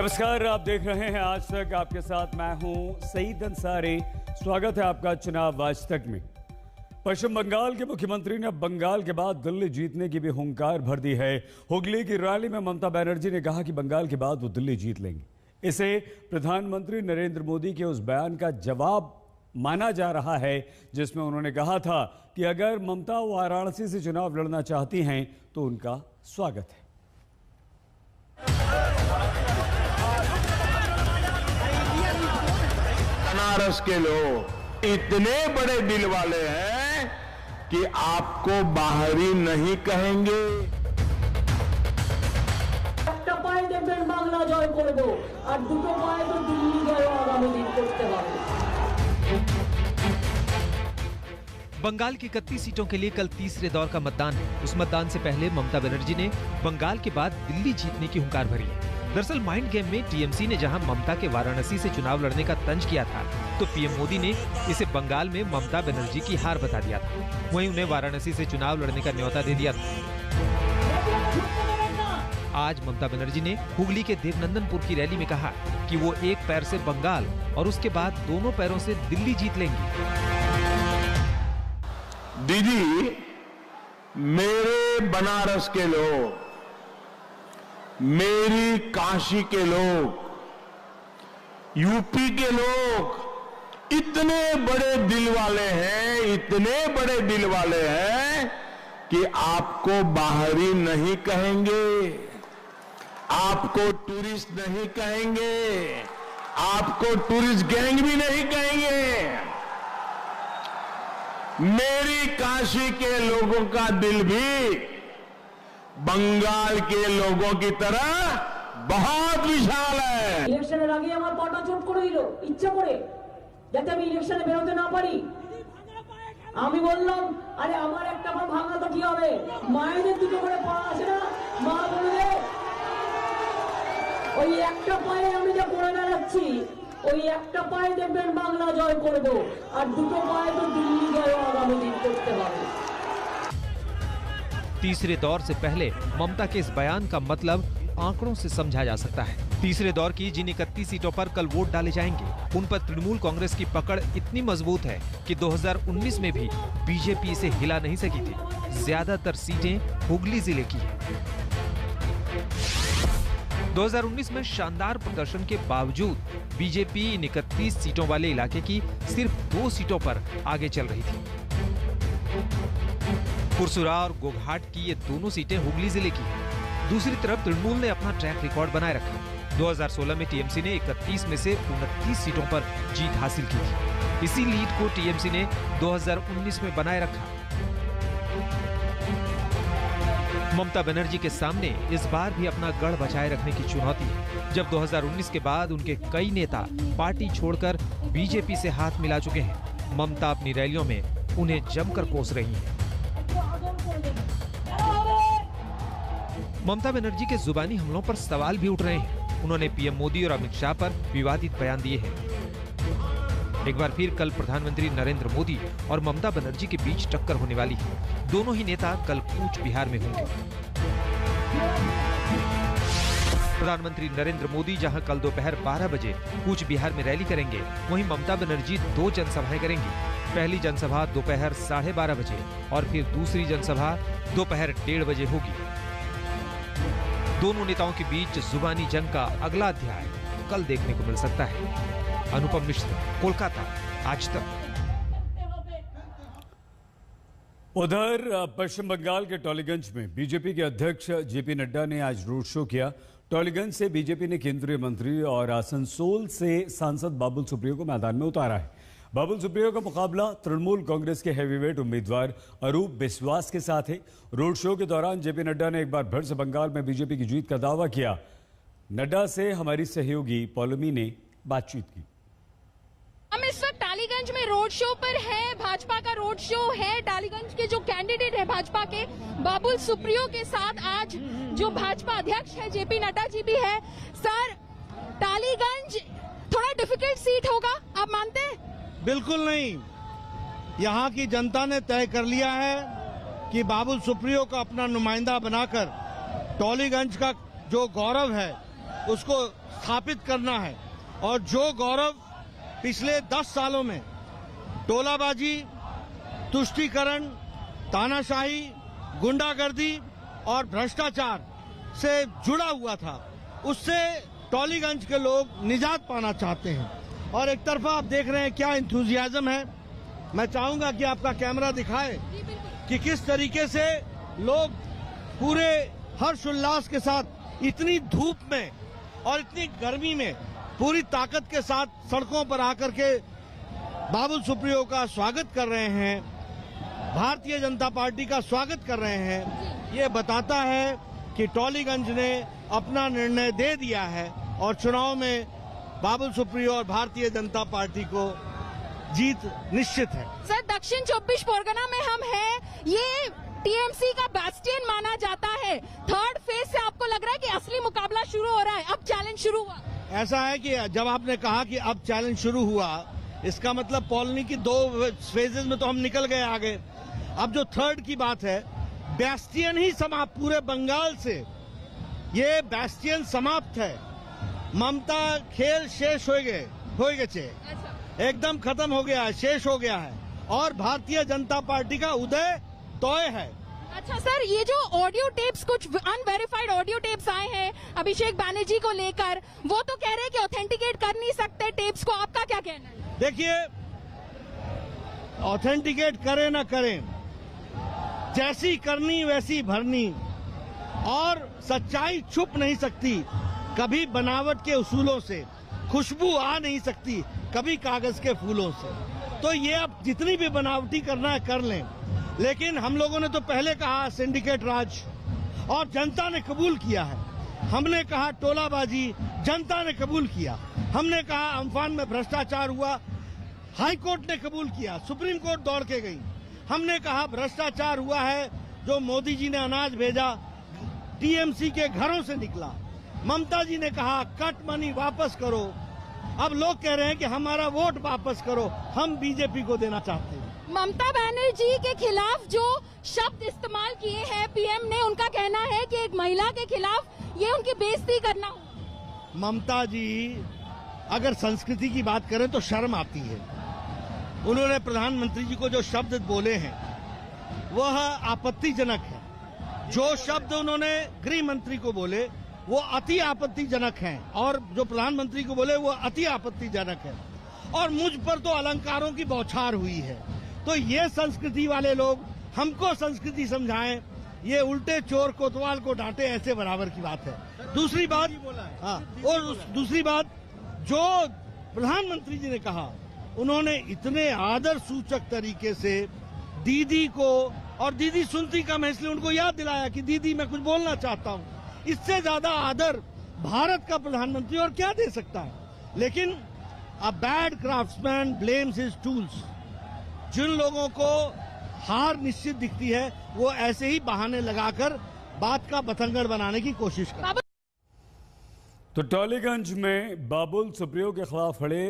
नमस्कार, आप देख रहे हैं आज तक। आपके साथ मैं हूं सईद अंसारी। स्वागत है आपका चुनाव आज तक में। पश्चिम बंगाल के मुख्यमंत्री ने बंगाल के बाद दिल्ली जीतने की भी हुंकार भर दी है। हुगली की रैली में ममता बनर्जी ने कहा कि बंगाल के बाद वो दिल्ली जीत लेंगे। इसे प्रधानमंत्री नरेंद्र मोदी के उस बयान का जवाब माना जा रहा है जिसमें उन्होंने कहा था कि अगर ममता वाराणसी से चुनाव लड़ना चाहती हैं तो उनका स्वागत है। बनारस के लोग इतने बड़े दिल वाले हैं कि आपको बाहरी नहीं कहेंगे। बंगाल की 31 सीटों के लिए कल तीसरे दौर का मतदान है। उस मतदान से पहले ममता बनर्जी ने बंगाल के बाद दिल्ली जीतने की हुंकार भरी है। दरअसल माइंड गेम में टीएमसी ने जहां ममता के वाराणसी से चुनाव लड़ने का तंज किया था, तो पीएम मोदी ने इसे बंगाल में ममता बनर्जी की हार बता दिया था। वहीं उन्हें वाराणसी से चुनाव लड़ने का न्योता दे दिया था। आज ममता बनर्जी ने हुगली के देवनंदनपुर की रैली में कहा कि वो एक पैर से बंगाल और उसके बाद दोनों पैरों से दिल्ली जीत लेंगी। दीदी, मेरे बनारस के लोग, मेरी काशी के लोग, यूपी के लोग इतने बड़े दिल वाले हैं, इतने बड़े दिल वाले हैं कि आपको बाहरी नहीं कहेंगे, आपको टूरिस्ट नहीं कहेंगे, आपको टूरिस्ट गैंग भी नहीं कहेंगे। मेरी काशी के लोगों का दिल भी बंगाल के लोगों की तरह बहुत विशाल है। इलेक्शনের আগে আমার পাটা চোট করে দিল ইচ্ছা করে, যাতে আমি ইলেকশনে বেরোতে না পারি। আমি বললাম, আরে আমার একটা পা ভাঙা তো কি হবে, মায়েদের দুটো করে পা আছে না, মা বলে ওই একটা পায়ে আমি যা করে বেড়াচ্ছি, ওই একটা পায়ে দেখবেন বাংলা জয় করব, আর দুটো পায়ে তো দিল্লি জয় আগামী দিন করতে হবে। तीसरे दौर से पहले ममता के इस बयान का मतलब आंकड़ों से समझा जा सकता है। तीसरे दौर की जिन 31 सीटों पर कल वोट डाले जाएंगे, उन पर तृणमूल कांग्रेस की पकड़ इतनी मजबूत है कि 2019 में भी बीजेपी इसे हिला नहीं सकी थी। ज्यादातर सीटें हुगली जिले की हैं। 2019 में शानदार प्रदर्शन के बावजूद बीजेपी इन 31 सीटों वाले इलाके की सिर्फ 2 सीटों पर आगे चल रही थी। पुरसुरा और गोघाट की ये दोनों सीटें हुगली जिले की हैं। दूसरी तरफ तृणमूल ने अपना ट्रैक रिकॉर्ड बनाए रखा। 2016 में टीएमसी ने 31 में से 29 सीटों पर जीत हासिल की थी। इसी लीड को टीएमसी ने 2019 में बनाए रखा। ममता बनर्जी के सामने इस बार भी अपना गढ़ बचाए रखने की चुनौती है, जब 2019 के बाद उनके कई नेता पार्टी छोड़कर बीजेपी से हाथ मिला चुके हैं। ममता अपनी रैलियों में उन्हें जमकर कोस रही हैं। ममता बनर्जी के जुबानी हमलों पर सवाल भी उठ रहे हैं। उन्होंने पीएम मोदी और अमित शाह पर विवादित बयान दिए हैं। एक बार फिर कल प्रधानमंत्री नरेंद्र मोदी और ममता बनर्जी के बीच टक्कर होने वाली है। दोनों ही नेता कल कूच बिहार में होंगे। प्रधानमंत्री नरेंद्र मोदी जहां कल दोपहर 12 बजे कूच बिहार में रैली करेंगे, वहीं ममता बनर्जी 2 जनसभाएं करेंगी। पहली जनसभा दोपहर 12:30 बजे और फिर दूसरी जनसभा दोपहर 1:30 बजे होगी। दोनों नेताओं के बीच जुबानी जंग का अगला अध्याय कल देखने को मिल सकता है। अनुपम मिश्र, कोलकाता, आज तक। उधर पश्चिम बंगाल के टॉलीगंज में बीजेपी के अध्यक्ष जेपी नड्डा ने आज रोड शो किया। टॉलीगंज से बीजेपी ने केंद्रीय मंत्री और आसनसोल से सांसद बाबुल सुप्रियो को मैदान में उतारा है। बाबुल सुप्रियो का मुकाबला तृणमूल कांग्रेस के हैवीवेट उम्मीदवार अरूप बिस्वास के साथ है। रोड शो के दौरान जेपी नड्डा ने एक बार फिर से बंगाल में बीजेपी की जीत का दावा किया। नड्डा से हमारी सहयोगी पौलमी ने बातचीत की। हम इस वक्त टालीगंज में रोड शो पर है। भाजपा का रोड शो है। टालीगंज के जो कैंडिडेट है भाजपा के बाबुल सुप्रियो के साथ आज जो भाजपा अध्यक्ष है जेपी नड्डा जी भी है। सर, टालीगंज थोड़ा डिफिकल्ट सीट होगा, आप मानते हैं? बिल्कुल नहीं। यहाँ की जनता ने तय कर लिया है कि बाबुल सुप्रियो को अपना नुमाइंदा बनाकर टॉलीगंज का जो गौरव है उसको स्थापित करना है। और जो गौरव पिछले 10 सालों में टोलाबाजी, तुष्टीकरण, तानाशाही, गुंडागर्दी और भ्रष्टाचार से जुड़ा हुआ था, उससे टॉलीगंज के लोग निजात पाना चाहते हैं। और एक तरफा आप देख रहे हैं क्या इंथुजियाज्म है। मैं चाहूंगा कि आपका कैमरा दिखाए कि किस तरीके से लोग पूरे हर्ष उल्लास के साथ इतनी धूप में और इतनी गर्मी में पूरी ताकत के साथ सड़कों पर आकर के बाबुल सुप्रियो का स्वागत कर रहे हैं, भारतीय जनता पार्टी का स्वागत कर रहे हैं। ये बताता है कि टॉलीगंज ने अपना निर्णय दे दिया है और चुनाव में बाबुल सुप्रियो और भारतीय जनता पार्टी को जीत निश्चित है। सर, दक्षिण 24 परगना में हम हैं, ये टीएमसी का बैस्टियन माना जाता है। थर्ड फेज से आपको लग रहा है कि असली मुकाबला शुरू हो रहा है, अब चैलेंज शुरू हुआ? ऐसा है कि जब आपने कहा कि अब चैलेंज शुरू हुआ, इसका मतलब कॉलोनी की 2 फेजेज में तो हम निकल गए आगे। अब जो थर्ड की बात है, बैस्टियन ही समाप्त, पूरे बंगाल से ये बैस्टियन समाप्त है। ममता खेल शेष हो गए एकदम खत्म हो गया है, शेष हो गया है और भारतीय जनता पार्टी का उदय तय है। अच्छा सर, ये जो ऑडियो टेप्स, कुछ अनवेरिफाइड ऑडियो टेप्स आए हैं अभिषेक बैनर्जी को लेकर, वो तो कह रहे हैं कि ऑथेंटिकेट कर नहीं सकते टेप्स को, आपका क्या कहना है? देखिए, ऑथेंटिकेट करें ना करें, जैसी करनी वैसी भरनी, और सच्चाई छुप नहीं सकती कभी बनावट के उसूलों से, खुशबू आ नहीं सकती कभी कागज के फूलों से। तो ये अब जितनी भी बनावटी करना है कर लें, लेकिन हम लोगों ने तो पहले कहा सिंडिकेट राज और जनता ने कबूल किया है। हमने कहा टोलाबाजी, जनता ने कबूल किया। हमने कहा अम्फान में भ्रष्टाचार हुआ, हाई कोर्ट ने कबूल किया, सुप्रीम कोर्ट दौड़ के गई। हमने कहा भ्रष्टाचार हुआ है, जो मोदी जी ने अनाज भेजा टीएमसी के घरों से निकला। ममता जी ने कहा कट मनी वापस करो। अब लोग कह रहे हैं कि हमारा वोट वापस करो, हम बीजेपी को देना चाहते हैं। ममता बनर्जी के खिलाफ जो शब्द इस्तेमाल किए हैं पीएम ने, उनका कहना है कि एक महिला के खिलाफ ये उनकी बेइज्जती करना हो। ममता जी अगर संस्कृति की बात करें तो शर्म आती है। उन्होंने प्रधानमंत्री जी को जो शब्द बोले हैं वह आपत्तिजनक है। जो शब्द उन्होंने गृह मंत्री को बोले वो अति आपत्तिजनक हैं, और जो प्रधानमंत्री को बोले वो अति आपत्तिजनक है। और मुझ पर तो अलंकारों की बौछार हुई है। तो ये संस्कृति वाले लोग हमको संस्कृति समझाएं, ये उल्टे चोर कोतवाल को डांटे, ऐसे बराबर की बात है। दूसरी बात, हाँ, और दूसरी बात जो प्रधानमंत्री जी ने कहा, उन्होंने इतने आदर सूचक तरीके से दीदी को, और दीदी सुनती कम है इसलिए उनको याद दिलाया कि दीदी मैं कुछ बोलना चाहता हूँ। इससे ज्यादा आदर भारत का प्रधानमंत्री और क्या दे सकता है। लेकिन a bad craftsman blames his tools. जिन लोगों को हार निश्चित दिखती है वो ऐसे ही बहाने लगाकर बात का बतंगड़ बनाने की कोशिश करते हैं। तो टॉलीगंज में बाबुल सुप्रियो के खिलाफ खड़े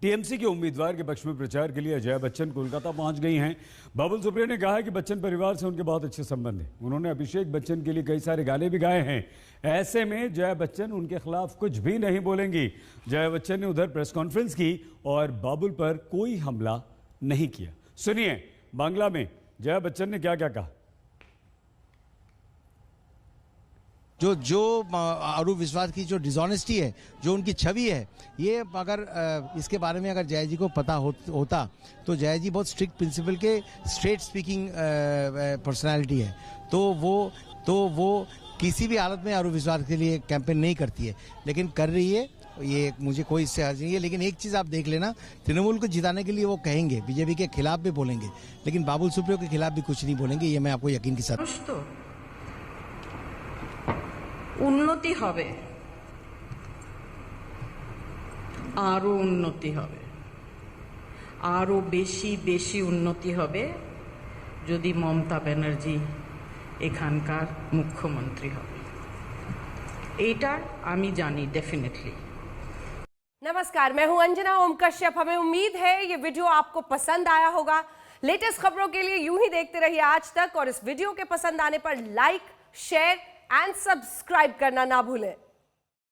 टीएमसी के उम्मीदवार के पक्ष में प्रचार के लिए अजय बच्चन कोलकाता पहुंच गई हैं। बाबुल सुप्रियो ने कहा है कि बच्चन परिवार से उनके बहुत अच्छे संबंध हैं। उन्होंने अभिषेक बच्चन के लिए कई सारे गाने भी गाए हैं। ऐसे में जया बच्चन उनके खिलाफ कुछ भी नहीं बोलेंगी। जया बच्चन ने उधर प्रेस कॉन्फ्रेंस की और बाबुल पर कोई हमला नहीं किया। सुनिए बांग्ला में जया बच्चन ने क्या क्या कहा। जो अरूप विश्वास की जो डिसऑनेस्टी है, जो उनकी छवि है, ये अगर इसके बारे में अगर जया जी को पता होता तो जया जी बहुत स्ट्रिक्ट प्रिंसिपल के स्ट्रेट स्पीकिंग पर्सनालिटी है, तो वो किसी भी हालत में अरूप विश्वास के लिए कैंपेन नहीं करती है, लेकिन कर रही है। ये मुझे कोई इससे हर्ज नहीं है। लेकिन एक चीज आप देख लेना, तृणमूल को जिताने के लिए वो कहेंगे, बीजेपी के खिलाफ भी बोलेंगे, लेकिन बाबुल सुप्रियो के खिलाफ भी कुछ नहीं बोलेंगे। ये मैं आपको यकीन के साथ। উন্নতি হবে, আরো উন্নতি হবে, আরো বেশি বেশি উন্নতি হবে যদি মমতা ব্যানার্জি এখানকার মুখ্যমন্ত্রী হবে। এটা আমি জানি डेफिनेटली। नमस्कार, मैं हूं अंजना ओम कश्यप। हमें उम्मीद है ये वीडियो आपको पसंद आया होगा। लेटेस्ट खबरों के लिए यूं ही देखते रहिए आज तक, और इस वीडियो के पसंद आने पर लाइक, शेयर एंड सब्सक्राइब करना ना भूलें।